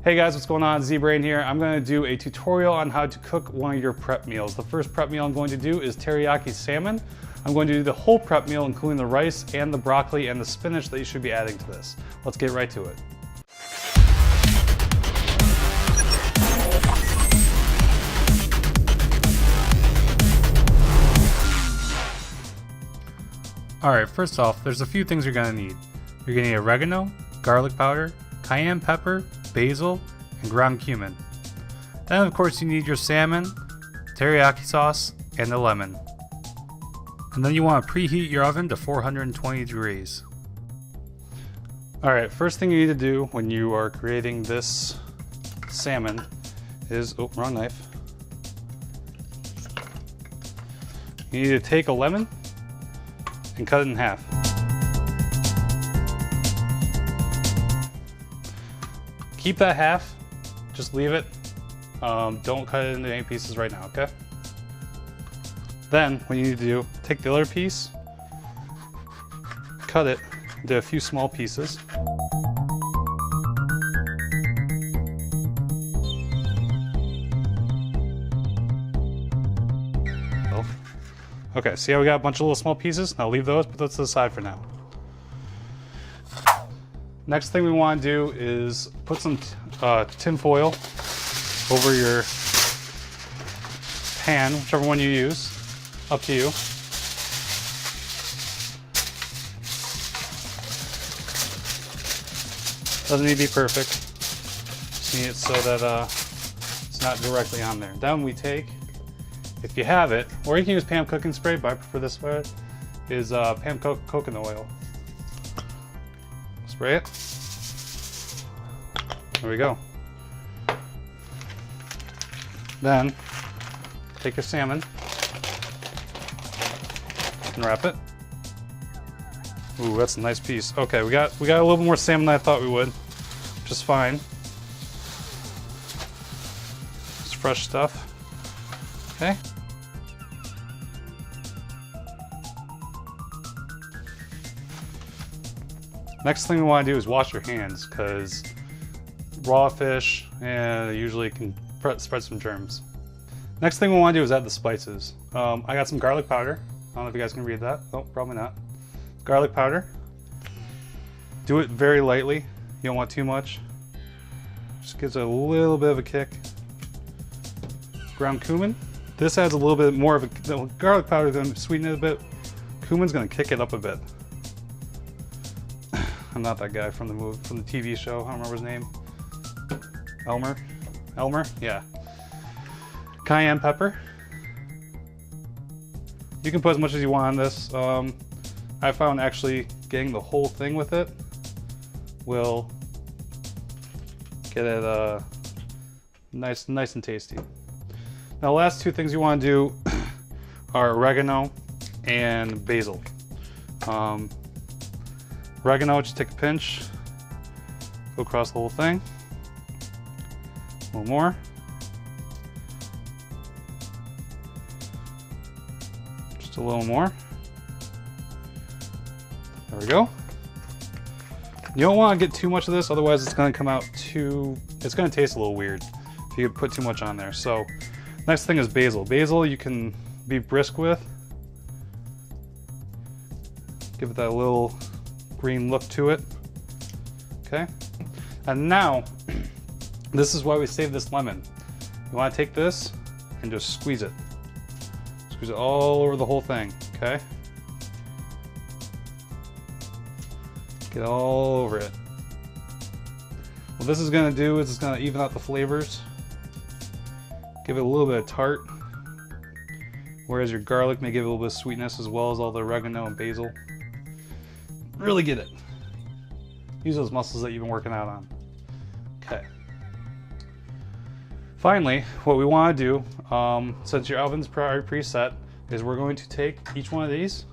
Hey guys, what's going on? Z-Brain here. I'm going to do a tutorial on how to cook one of your prep meals. The first prep meal I'm going to do is teriyaki salmon. I'm going to do the whole prep meal, including the rice and the broccoli and the spinach that you should be adding to this. Let's get right to it. Alright, first off, there's a few things you're going to need. You're going to need oregano, garlic powder, cayenne pepper, basil, and ground cumin. Then of course you need your salmon, teriyaki sauce, and the lemon. And then you want to preheat your oven to 420 degrees. Alright, first thing you need to do when you are creating this salmon is, oh, wrong knife. You need to take a lemon and cut it in half. Keep that half, just leave it. Don't cut it into any pieces right now, okay? Then, what you need to do, take the other piece, cut it into a few small pieces. Okay, see how we got a bunch of little small pieces? Now leave those, put those to the side for now. Next thing we want to do is put some tin foil over your pan, whichever one you use, up to you. Doesn't need to be perfect, just need it so that it's not directly on there. Then we take, if you have it, or you can use Pam cooking spray, but I prefer this way, is Pam coconut oil. Spray it. There we go. Then take your salmon and wrap it. Ooh, that's a nice piece. Okay, we got a little more salmon than I thought we would, which is fine. It's fresh stuff. Okay. Next thing we want to do is wash your hands, because raw fish usually can spread some germs. Next thing we want to do is add the spices. I got some garlic powder. I don't know if you guys can read that. Oh, probably not. Garlic powder. Do it very lightly. You don't want too much. Just gives it a little bit of a kick. Ground cumin. This adds a little bit more of a, the garlic powder is going to sweeten it a bit. Cumin's going to kick it up a bit. I'm not that guy from the TV show. I don't remember his name. Elmer? Yeah. Cayenne pepper. You can put as much as you want on this. I found actually getting the whole thing with it will get it nice and tasty. Now, the last two things you want to do are oregano and basil. Oregano, just take a pinch, go across the whole thing. A little more. Just a little more. There we go. You don't want to get too much of this, otherwise it's going to come out it's going to taste a little weird if you put too much on there. So, next thing is basil. Basil you can be brisk with. Give it that little green look to it. Okay. And now, this is why we saved this lemon. You want to take this and just squeeze it. Squeeze it all over the whole thing, okay? Get all over it. What this is going to do is it's going to even out the flavors. Give it a little bit of tart. Whereas your garlic may give it a little bit of sweetness, as well as all the oregano and basil. Really get it. Use those muscles that you've been working out on. Okay. Finally, what we want to do, since your oven's preset, is we're going to take each one of these,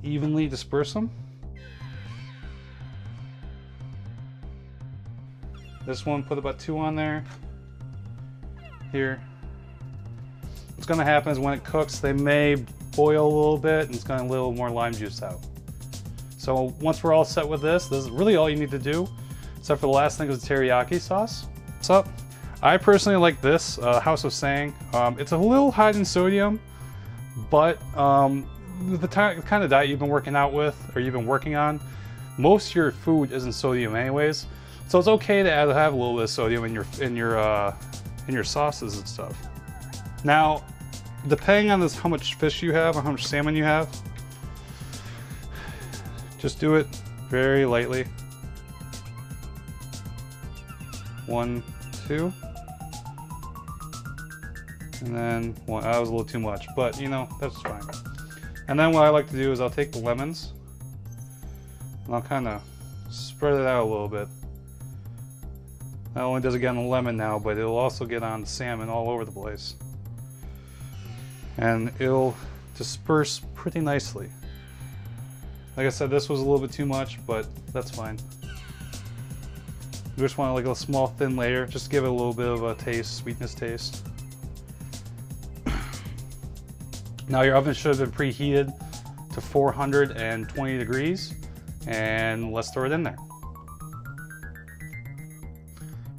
evenly disperse them. This one, put about 2 on there. Here. What's going to happen is when it cooks, they may boil a little bit, and it's going to let a little more lime juice out. So once we're all set with this is really all you need to do. Except for the last thing is the teriyaki sauce. What's up? I personally like this, House of Sang. It's a little high in sodium, but the kind of diet you've been working out with, or you've been working on, most of your food isn't sodium anyways. So it's okay to have a little bit of sodium in your sauces and stuff. Now, depending on this, how much fish you have or how much salmon you have, just do it very lightly. 1, 2, and then one. That was a little too much, but you know, that's fine. And then what I like to do is I'll take the lemons and I'll kind of spread it out a little bit. Not only does it get on the lemon now, but it'll also get on the salmon all over the place. And it'll disperse pretty nicely. Like I said, this was a little bit too much, but that's fine. You just want like a small thin layer, just to give it a little bit of a taste, sweetness taste. Now your oven should have been preheated to 420 degrees, and let's throw it in there.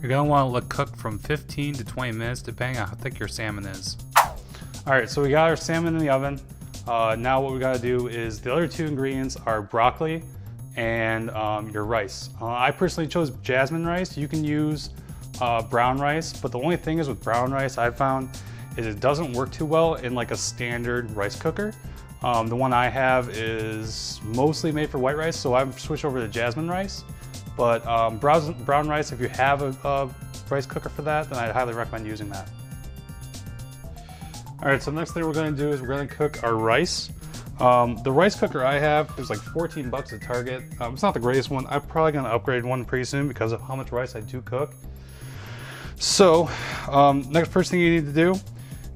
You're gonna want to let it cook from 15 to 20 minutes, depending on how thick your salmon is. All right, so we got our salmon in the oven. Now what we gotta do is the other two ingredients are broccoli and your rice. I personally chose jasmine rice. You can use brown rice, but the only thing is with brown rice I've found is it doesn't work too well in like a standard rice cooker. The one I have is mostly made for white rice, so I've switched over to jasmine rice. But brown rice, if you have a rice cooker for that, then I'd highly recommend using that. All right, so the next thing we're gonna do is we're gonna cook our rice. The rice cooker I have is like 14 bucks at Target. It's not the greatest one. I'm probably gonna upgrade one pretty soon because of how much rice I do cook. So, first thing you need to do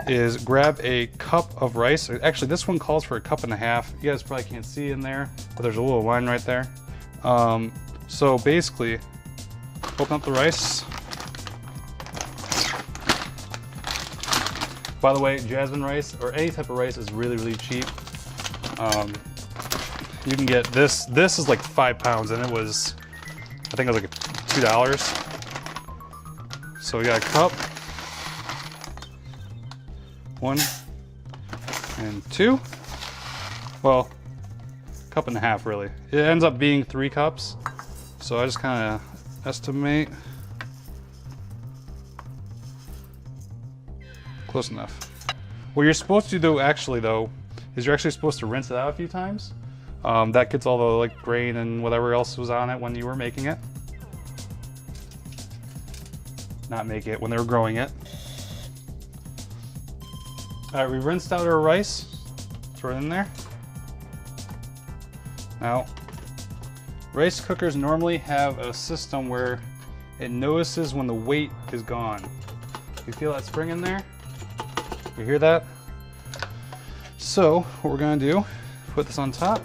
is grab a cup of rice. Actually, this one calls for a cup and a half. You guys probably can't see in there, but there's a little line right there. So basically, open up the rice. By the way, jasmine rice or any type of rice is really, really cheap. You can get this. This is like 5 pounds, and it was, I think it was like $2. So we got a cup, 1 and 2. Well, cup and a half really. It ends up being 3 cups. So I just kind of estimate. Close enough. What you're supposed to do actually though, is you're actually supposed to rinse it out a few times. That gets all the like grain and whatever else was on it when you were making it. Not make it, when they were growing it. All right, we rinsed out our rice. Throw it in there. Now, rice cookers normally have a system where it notices when the weight is gone. You feel that spring in there? You hear that? So, what we're gonna do, put this on top.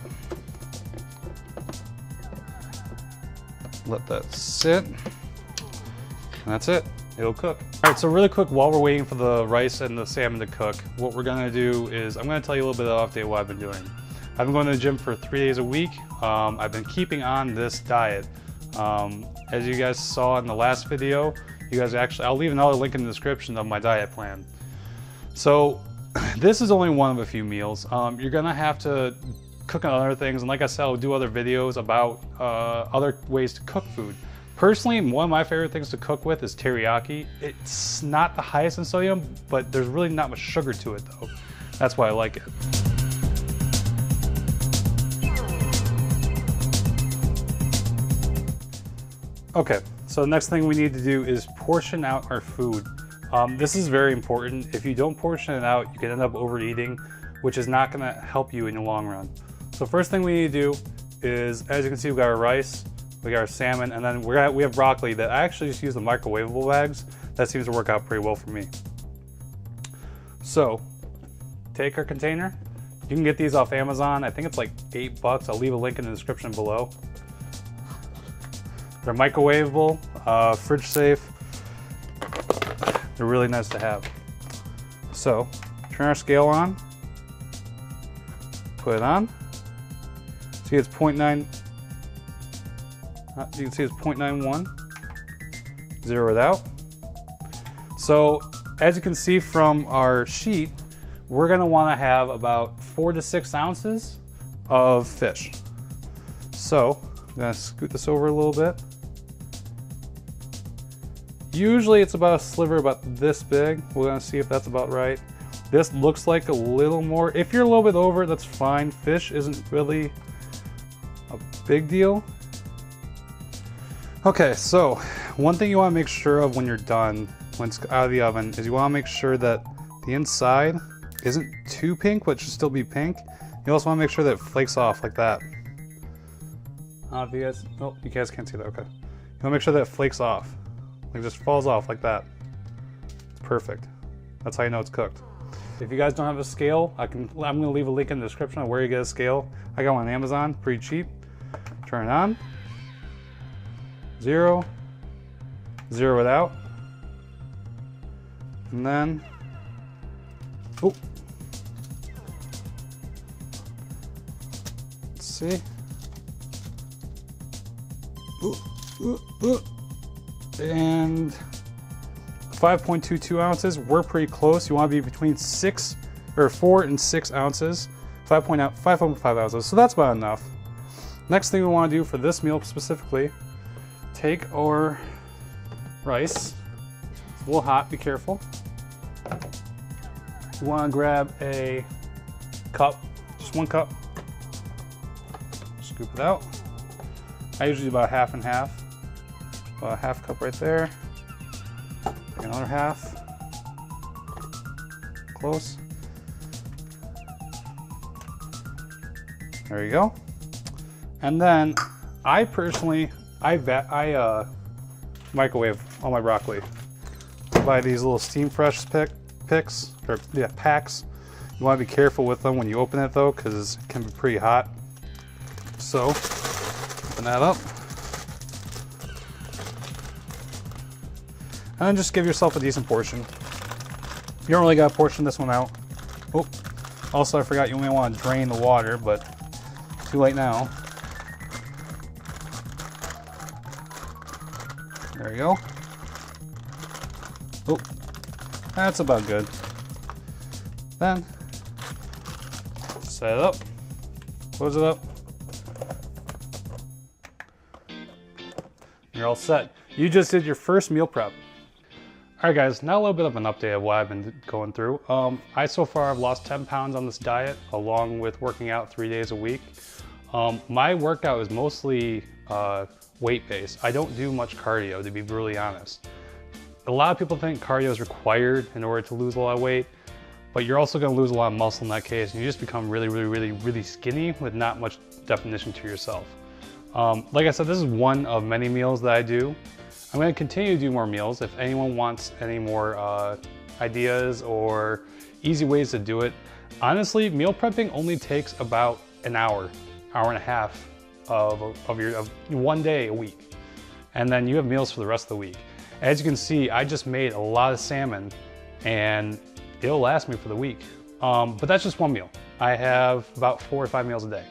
Let that sit. And that's it. It'll cook. All right, so really quick, while we're waiting for the rice and the salmon to cook, what we're gonna do is I'm gonna tell you a little bit of the update of what I've been doing. I've been going to the gym for 3 days a week. I've been keeping on this diet. As you guys saw in the last video, you guys actually, I'll leave another link in the description of my diet plan. So this is only one of a few meals. You're gonna have to cook on other things, and like I said, I'll do other videos about other ways to cook food. Personally, one of my favorite things to cook with is teriyaki. It's not the highest in sodium, but there's really not much sugar to it though. That's why I like it. Okay, so the next thing we need to do is portion out our food. This is very important. If you don't portion it out, you can end up overeating, which is not gonna help you in the long run. So first thing we need to do is, as you can see, we got our rice, we got our salmon, and then we have broccoli that I actually just use the microwavable bags. That seems to work out pretty well for me. So, take our container. You can get these off Amazon. I think it's like $8. I'll leave a link in the description below. They're microwavable, fridge safe. They're really nice to have. So, turn our scale on. Put it on. See, it's 0.9. You can see it's 0.91. Zero it out. So as you can see from our sheet, we're gonna wanna have about 4 to 6 ounces of fish. So I'm gonna scoot this over a little bit. Usually it's about a sliver about this big. We're gonna see if that's about right. This looks like a little more. If you're a little bit over, that's fine. Fish isn't really a big deal. Okay, so one thing you wanna make sure of when you're done, when it's out of the oven, is you wanna make sure that the inside isn't too pink, but should still be pink. You also wanna make sure that it flakes off like that. I don't know if you guys, oh, you guys can't see that, okay. You wanna make sure that it flakes off. Like just falls off like that. It's perfect. That's how you know it's cooked. If you guys don't have a scale, I'm gonna leave a link in the description of where you get a scale. I got one on Amazon, pretty cheap. Turn it on. 0, 0 it out. And then, oh. Let's see. And 5.22 ounces. We're pretty close. You want to be between 4 and 6 ounces. 5.5 ounces. So that's about enough. Next thing we want to do for this meal specifically, take our rice. It's a little hot. Be careful. You want to grab a cup, just 1 cup. Scoop it out. I usually do about half and half. About a half cup right there. Take another half. Close. There you go. And then I personally, I microwave all my broccoli. I buy these little steam fresh packs. You want to be careful with them when you open it though, because it can be pretty hot. So open that up. And then just give yourself a decent portion. You don't really got to portion this one out. Oh, also I forgot you may want to drain the water, but too late now. There you go. Oh, that's about good. Then set it up, close it up. You're all set. You just did your first meal prep. All right guys, now a little bit of an update of what I've been going through. I so far have lost 10 pounds on this diet, along with working out 3 days a week. My workout is mostly weight-based. I don't do much cardio, to be brutally honest. A lot of people think cardio is required in order to lose a lot of weight, but you're also gonna lose a lot of muscle in that case, and you just become really skinny with not much definition to yourself. Like I said, this is one of many meals that I do. I'm going to continue to do more meals. If anyone wants any more ideas or easy ways to do it, honestly, meal prepping only takes about an hour and a half of one day a week. And then you have meals for the rest of the week. As you can see, I just made a lot of salmon and it'll last me for the week. But that's just one meal. I have about 4 or 5 meals a day.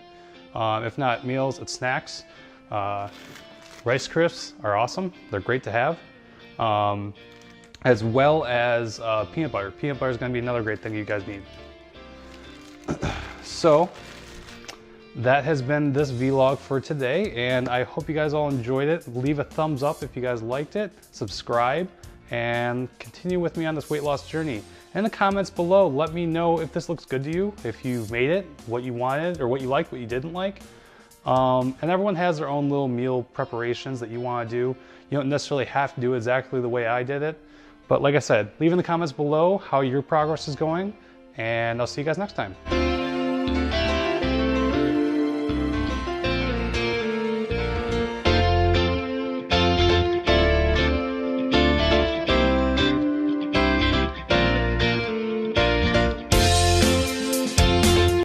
If not meals, it's snacks. Rice Crisps are awesome. They're great to have. As well as peanut butter. Peanut butter is going to be another great thing you guys need. So that has been this vlog for today, and I hope you guys all enjoyed it. Leave a thumbs up if you guys liked it. Subscribe and continue with me on this weight loss journey. In the comments below, let me know if this looks good to you, if you've made it, what you wanted, or what you liked, what you didn't like. And everyone has their own little meal preparations that you want to do. You don't necessarily have to do exactly the way I did it. But like I said, leave in the comments below how your progress is going, and I'll see you guys next time.